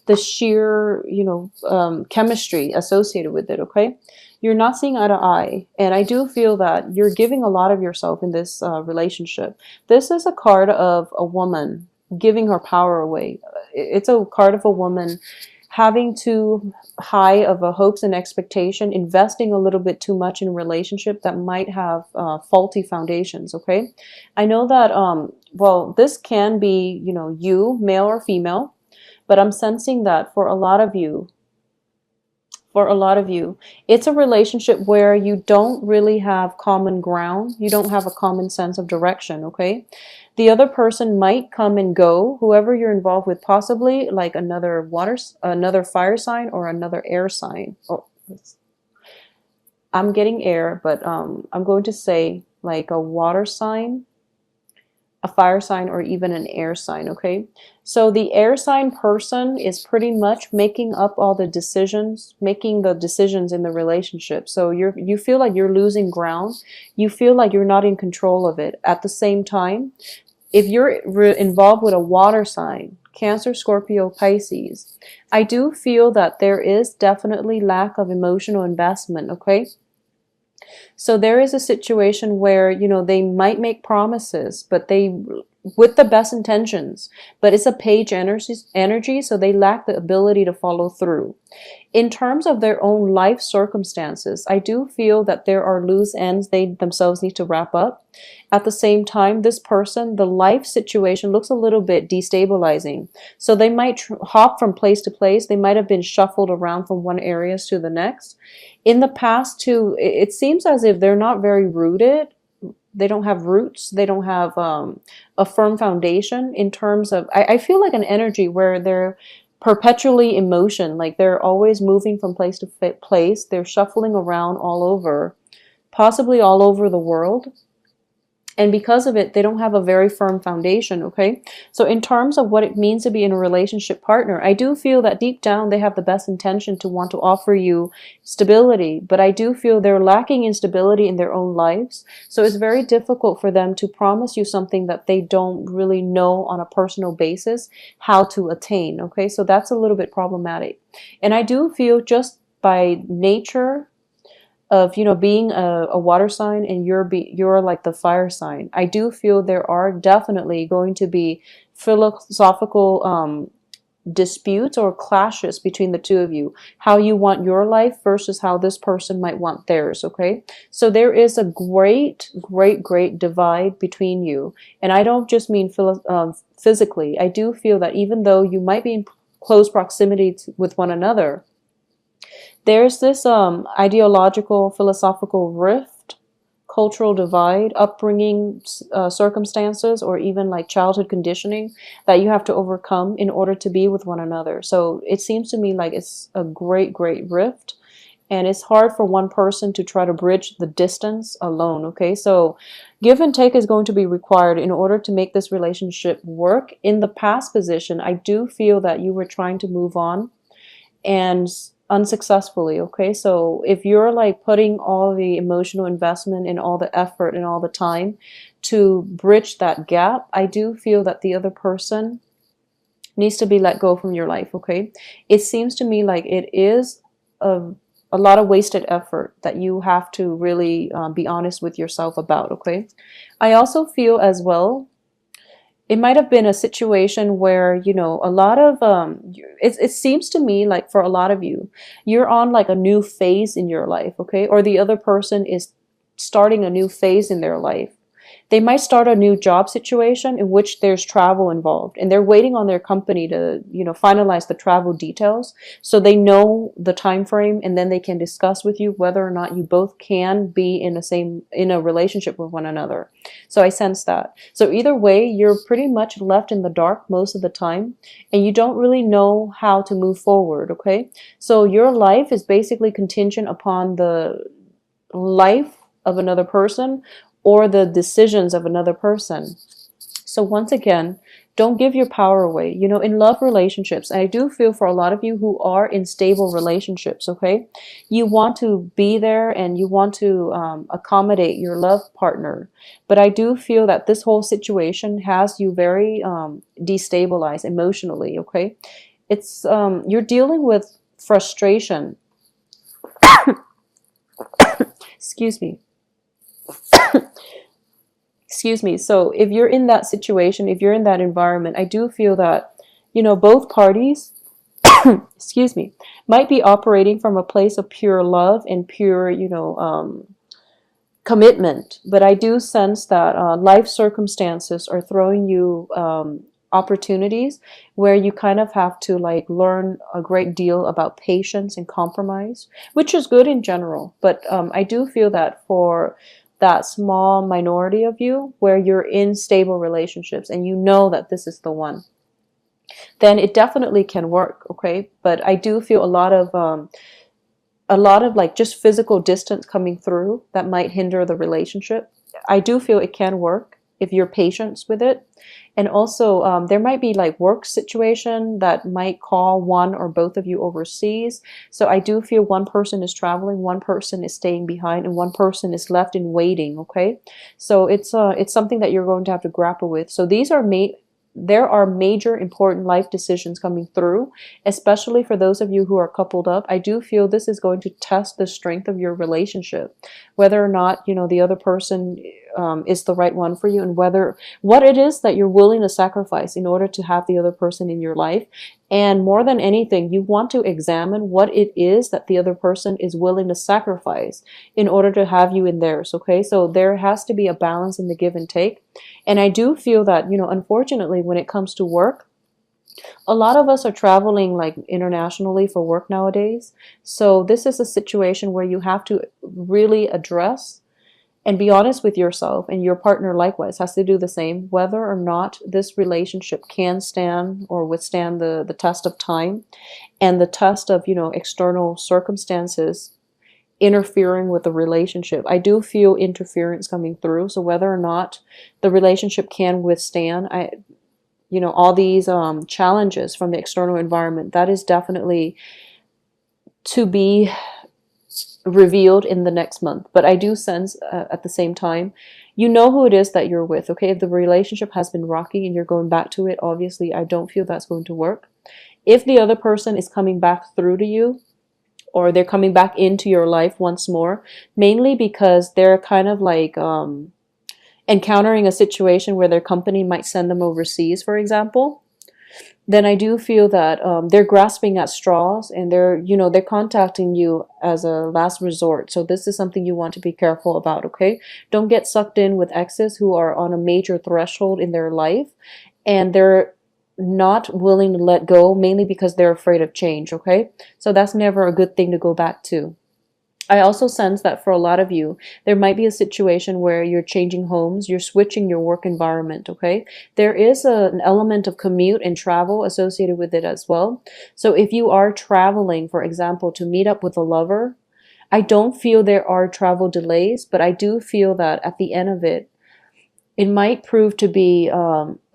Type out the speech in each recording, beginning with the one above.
the sheer, chemistry associated with it, okay? You're not seeing eye to eye. And I do feel that you're giving a lot of yourself in this relationship. This is a card of a woman giving her power away. It's a card of a woman having too high of a hopes and expectation, investing a little bit too much in a relationship that might have faulty foundations, okay? I know that, well, this can be, you, male or female, but I'm sensing that for a lot of you, it's a relationship where you don't really have common ground. You don't have a common sense of direction, okay? The other person might come and go, whoever you're involved with, possibly like another fire sign or another air sign. Oh, I'm getting air, but I'm going to say like a water sign, a fire sign, or even an air sign, okay? So the air sign person is pretty much making up all the decisions, making the decisions in the relationship. So you feel like you're losing ground. You feel like you're not in control of it. At the same time, if you're involved with a water sign, Cancer, Scorpio, Pisces, I do feel that there is definitely lack of emotional investment, okay? So there is a situation where, they might make promises, but with the best intentions, but it's a page energy, so they lack the ability to follow through. In terms of their own life circumstances, I do feel that there are loose ends they themselves need to wrap up. At the same time, this person, the life situation looks a little bit destabilizing. So they might hop from place to place. They might have been shuffled around from one area to the next. In the past, too, it seems as if they're not very rooted. They don't have roots. They don't have a firm foundation in terms of, I feel like an energy where they're perpetually in motion, like they're always moving from place to place. They're shuffling around all over, possibly all over the world. And because of it, they don't have a very firm foundation, okay? So in terms of what it means to be in a relationship partner, I do feel that deep down they have the best intention to want to offer you stability, but I do feel they're lacking in stability in their own lives. So it's very difficult for them to promise you something that they don't really know on a personal basis how to attain, okay? So that's a little bit problematic. And I do feel just by nature of being a water sign, and you're like the fire sign, I do feel there are definitely going to be philosophical disputes or clashes between the two of you, how you want your life versus how this person might want theirs, okay? So there is a great divide between you, and I don't just mean physically. I do feel that even though you might be in close proximity with one another, there's this ideological, philosophical rift, cultural divide, upbringing circumstances, or even like childhood conditioning that you have to overcome in order to be with one another. So it seems to me like it's a great rift, and it's hard for one person to try to bridge the distance alone, okay? So give and take is going to be required in order to make this relationship work. In the past position, I do feel that you were trying to move on and unsuccessfully, okay? So if you're like putting all the emotional investment and all the effort and all the time to bridge that gap, I do feel that the other person needs to be let go from your life, okay? It seems to me like it is a lot of wasted effort that you have to really be honest with yourself about, okay? I also feel as well it might have been a situation where, a lot of, it seems to me like for a lot of you, you're on like a new phase in your life, okay? Or the other person is starting a new phase in their life. They might start a new job situation in which there's travel involved, and they're waiting on their company to, finalize the travel details so they know the time frame, and then they can discuss with you whether or not you both can be in a relationship with one another. So I sense that. So either way, you're pretty much left in the dark most of the time, and you don't really know how to move forward, okay? So your life is basically contingent upon the life of another person or the decisions of another person. So once again, don't give your power away. In love relationships, and I do feel for a lot of you who are in stable relationships, okay, you want to be there and you want to accommodate your love partner. But I do feel that this whole situation has you very destabilized emotionally, okay? It's you're dealing with frustration. Excuse me. Excuse me. So if you're in that situation, if you're in that environment, I do feel that, you know, both parties, excuse me, might be operating from a place of pure love and pure, you know, commitment. But I do sense that life circumstances are throwing you opportunities where you kind of have to like learn a great deal about patience and compromise, which is good in general. But I do feel that for that small minority of you where you're in stable relationships and you know that this is the one, then it definitely can work. Okay. But I do feel a lot of like just physical distance coming through that might hinder the relationship. I do feel it can work if you're patient with it. And also, there might be like work situation that might call one or both of you overseas. So I do feel one person is traveling, one person is staying behind, and one person is left in waiting. Okay, so it's something that you're going to have to grapple with. So these are there are major important life decisions coming through, especially for those of you who are coupled up. I do feel this is going to test the strength of your relationship, whether or not, you know, the other person is the right one for you, and what it is that you're willing to sacrifice in order to have the other person in your life. And more than anything, you want to examine what it is that the other person is willing to sacrifice in order to have you in theirs. Okay, so there has to be a balance in the give and take. And I do feel that, you know, unfortunately, when it comes to work, a lot of us are traveling like internationally for work nowadays. So this is a situation where you have to really address and be honest with yourself, and your partner likewise has to do the same, whether or not this relationship can stand or withstand the test of time and the test of, you know, external circumstances interfering with the relationship. I do feel interference coming through. So whether or not the relationship can withstand, you know, all these challenges from the external environment, that is definitely to be revealed in the next month. But I do sense at the same time, you know who it is that you're with. Okay, if the relationship has been rocky and you're going back to it, obviously I don't feel that's going to work. If the other person is coming back through to you, or they're coming back into your life once more, mainly because they're kind of like encountering a situation where their company might send them overseas, for example, then I do feel that they're grasping at straws, and they're contacting you as a last resort. So this is something you want to be careful about. Okay, don't get sucked in with exes who are on a major threshold in their life, and they're not willing to let go, mainly because they're afraid of change. Okay, so that's never a good thing to go back to. I also sense that for a lot of you, there might be a situation where you're changing homes, you're switching your work environment, okay? There is an element of commute and travel associated with it as well. So if you are traveling, for example, to meet up with a lover, I don't feel there are travel delays, but I do feel that at the end of it, it might prove to be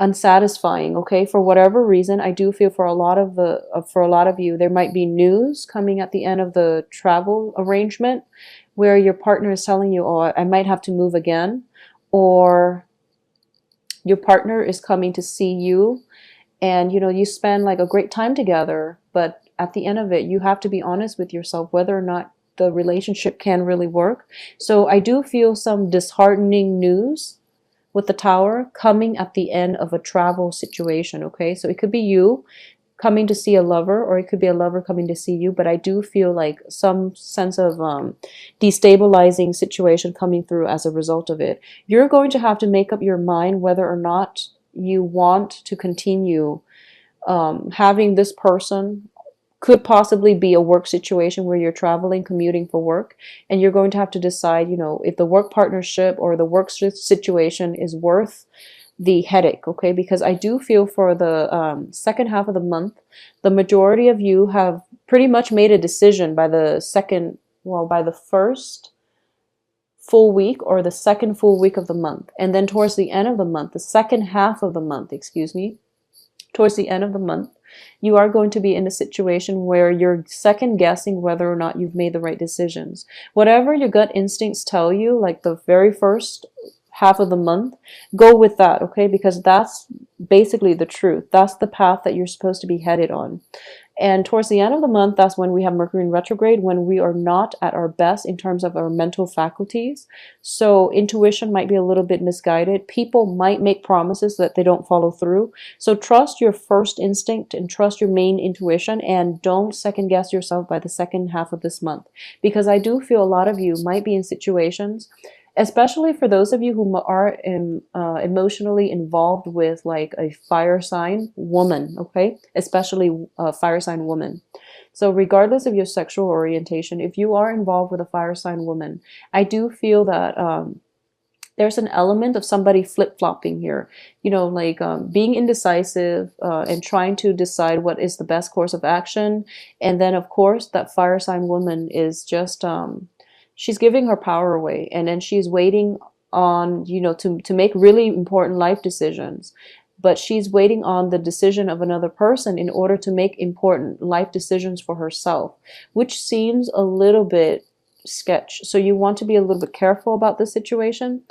unsatisfying. Okay, for whatever reason, I do feel for a lot of you, there might be news coming at the end of the travel arrangement, where your partner is telling you, "Oh, I might have to move again," or your partner is coming to see you, and you spend like a great time together, but at the end of it, you have to be honest with yourself whether or not the relationship can really work. So I do feel some disheartening news with the Tower coming at the end of a travel situation. Okay, so it could be you coming to see a lover, or it could be a lover coming to see you, but I do feel like some sense of destabilizing situation coming through as a result of it. You're going to have to make up your mind whether or not you want to continue having this person. Could possibly be a work situation where you're traveling, commuting for work, and you're going to have to decide, if the work partnership or the work situation is worth the headache, okay? Because I do feel for the second half of the month, the majority of you have pretty much made a decision by by the first full week or the second full week of the month. And then towards the end of the month, the second half of the month, towards the end of the month, you are going to be in a situation where you're second guessing whether or not you've made the right decisions. Whatever your gut instincts tell you, like the very first half of the month, go with that, okay? Because that's basically the truth. That's the path that you're supposed to be headed on. And towards the end of the month, that's when we have Mercury in retrograde, when we are not at our best in terms of our mental faculties. So intuition might be a little bit misguided. People might make promises that they don't follow through. So trust your first instinct and trust your main intuition, and don't second guess yourself by the second half of this month. Because I do feel a lot of you might be in situations, especially for those of you who are emotionally involved with like a fire sign woman, okay? Especially a fire sign woman. So regardless of your sexual orientation, if you are involved with a fire sign woman, I do feel that there's an element of somebody flip-flopping here, you know, like being indecisive and trying to decide what is the best course of action. And then of course that fire sign woman is just she's giving her power away, and then she's waiting on, you know, to make really important life decisions, but she's waiting on the decision of another person in order to make important life decisions for herself, which seems a little bit sketch. So you want to be a little bit careful about this situation.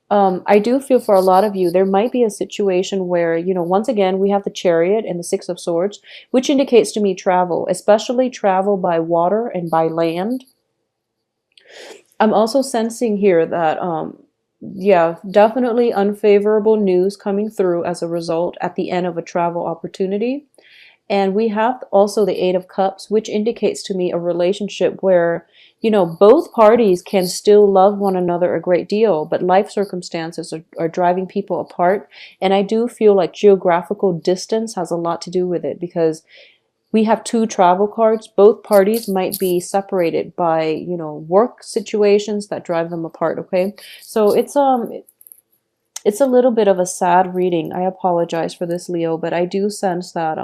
I do feel for a lot of you, there might be a situation where, you know, once again, we have the Chariot and the Six of Swords, which indicates to me travel, especially travel by water and by land. I'm also sensing here that, yeah, definitely unfavorable news coming through as a result at the end of a travel opportunity. And we have also the Eight of Cups, which indicates to me a relationship where, you know, both parties can still love one another a great deal, but life circumstances are driving people apart. And I do feel like geographical distance has a lot to do with it, because we have two travel cards. Both parties might be separated by, you know, work situations that drive them apart, okay? So it's a little bit of a sad reading. I apologize for this, Leo, but I do sense that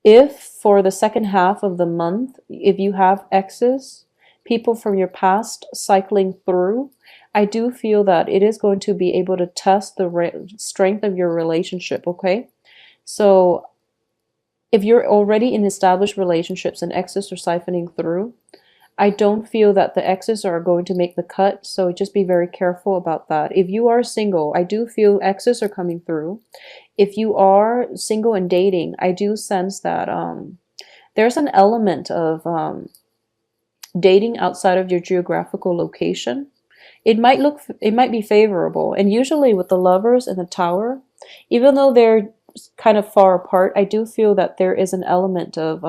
if for the second half of the month, if you have exes, people from your past cycling through, I do feel that it is going to be able to test the strength of your relationship, okay? So if you're already in established relationships and exes are siphoning through, I don't feel that the exes are going to make the cut, so just be very careful about that. If you are single, I do feel exes are coming through. If you are single and dating, I do sense that there's an element of dating outside of your geographical location. It might be favorable, and usually with the Lovers and the Tower, even though they're kind of far apart, I do feel that there is an element of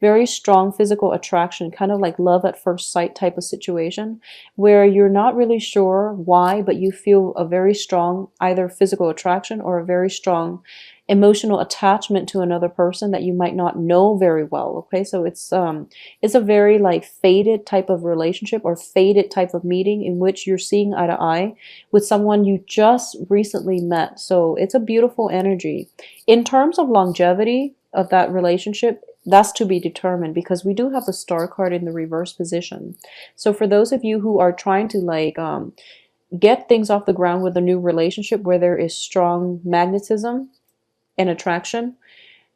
very strong physical attraction, kind of like love at first sight type of situation, where you're not really sure why, but you feel a very strong either physical attraction or a very strong emotional attachment to another person that you might not know very well, okay? So it's a very like faded type of relationship or faded type of meeting in which you're seeing eye to eye with someone you just recently met. So it's a beautiful energy. In terms of longevity of that relationship, that's to be determined, because we do have the Star card in the reverse position. So for those of you who are trying to like get things off the ground with a new relationship where there is strong magnetism and attraction,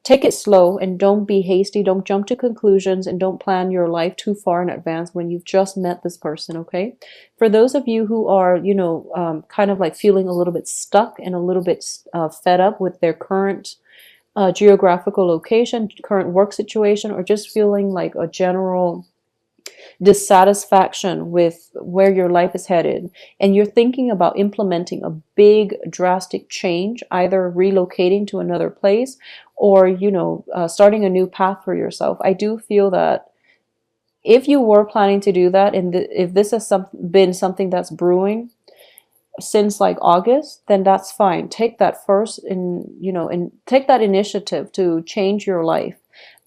take it slow and don't be hasty. Don't jump to conclusions and don't plan your life too far in advance when you've just met this person, okay? For those of you who are, you know, kind of like feeling a little bit stuck and a little bit fed up with their current geographical location, current work situation, or just feeling like a general dissatisfaction with where your life is headed, and you're thinking about implementing a big drastic change, either relocating to another place or, you know, starting a new path for yourself, I do feel that if you were planning to do that, and if this has been something that's brewing since like August, then that's fine. Take that first and, you know, and take that initiative to change your life.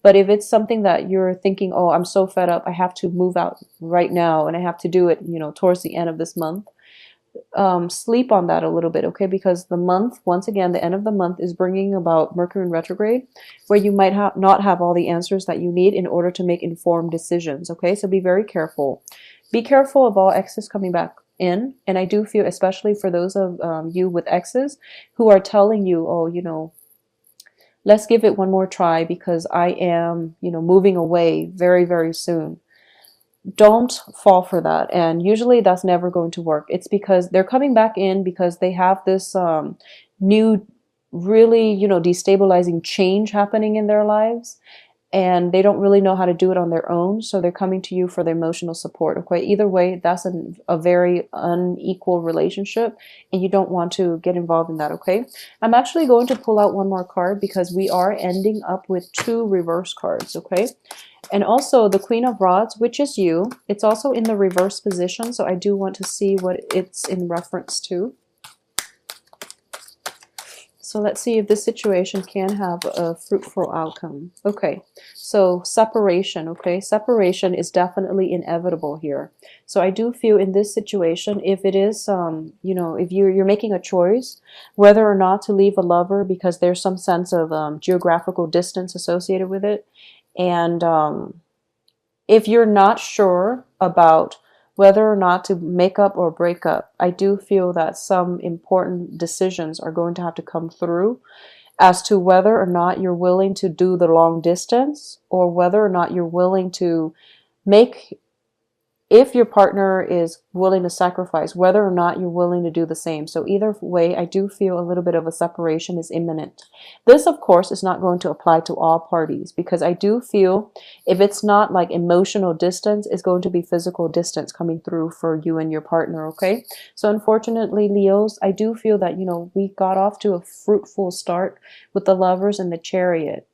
But if it's something that you're thinking, oh, I'm so fed up, I have to move out right now and I have to do it, you know, towards the end of this month, sleep on that a little bit, okay? Because the month, once again, the end of the month is bringing about Mercury in retrograde, where you might not have all the answers that you need in order to make informed decisions, okay? So be very careful. Be careful of all exes coming back in. And I do feel, especially for those of you with exes who are telling you, oh, you know, let's give it one more try because I am, you know, moving away very, very soon. don't fall for that. And usually that's never going to work. It's because they're coming back in because they have this new, really, destabilizing change happening in their lives, and they don't really know how to do it on their own. So they're coming to you for the emotional support. Okay, either way, that's a very unequal relationship, and you don't want to get involved in that. Okay, I'm actually going to pull out one more card because we are ending up with two reverse cards. Okay, and also the Queen of Rods, which is you. It's also in the reverse position, so I do want to see what it's in reference to. So let's see if this situation can have a fruitful outcome. Okay, so separation, okay? Separation is definitely inevitable here. So I do feel in this situation, if it is, if you're making a choice, whether or not to leave a lover because there's some sense of geographical distance associated with it, and if you're not sure about whether or not to make up or break up, I do feel that some important decisions are going to have to come through as to whether or not you're willing to do the long distance, or whether or not you're willing to make, if your partner is willing to sacrifice, whether or not you're willing to do the same. So either way, I do feel a little bit of a separation is imminent. This, of course, is not going to apply to all parties, because I do feel if it's not like emotional distance, it's going to be physical distance coming through for you and your partner, okay? So unfortunately, Leos, I do feel that, we got off to a fruitful start with the Lovers and the Chariot.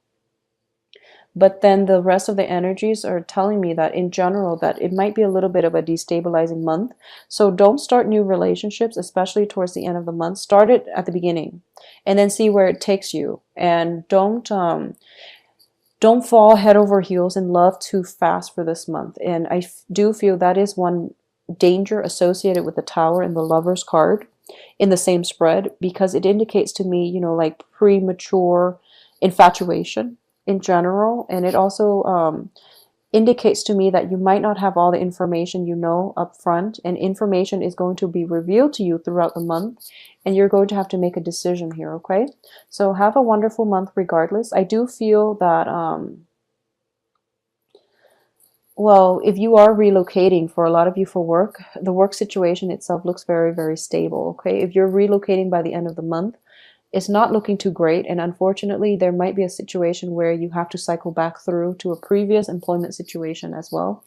But then the rest of the energies are telling me that in general that it might be a little bit of a destabilizing month. So don't start new relationships, especially towards the end of the month. Start it at the beginning and then see where it takes you. And don't fall head over heels in love too fast for this month. And I do feel that is one danger associated with the Tower and the Lovers card in the same spread, because it indicates to me, like premature infatuation in general. And it also indicates to me that you might not have all the information up front, and information is going to be revealed to you throughout the month, and you're going to have to make a decision here, okay? So have a wonderful month regardless. I do feel that well, if you are relocating, for a lot of you for work, the work situation itself looks very, very stable, okay? If you're relocating by the end of the month, it's not looking too great, and unfortunately there might be a situation where you have to cycle back through to a previous employment situation as well,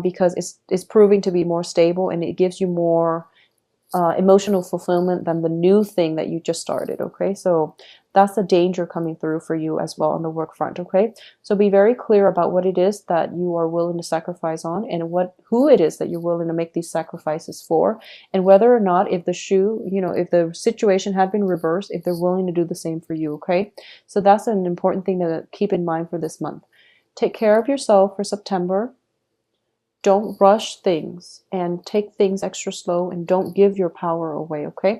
because it's proving to be more stable, and it gives you more emotional fulfillment than the new thing that you just started, okay? So that's the danger coming through for you as well on the work front, okay? So be very clear about what it is that you are willing to sacrifice on, and who it is that you're willing to make these sacrifices for, and whether or not, if if the situation had been reversed, if they're willing to do the same for you, okay? So that's an important thing to keep in mind for this month. Take care of yourself for September. Don't rush things, and take things extra slow, and don't give your power away, okay?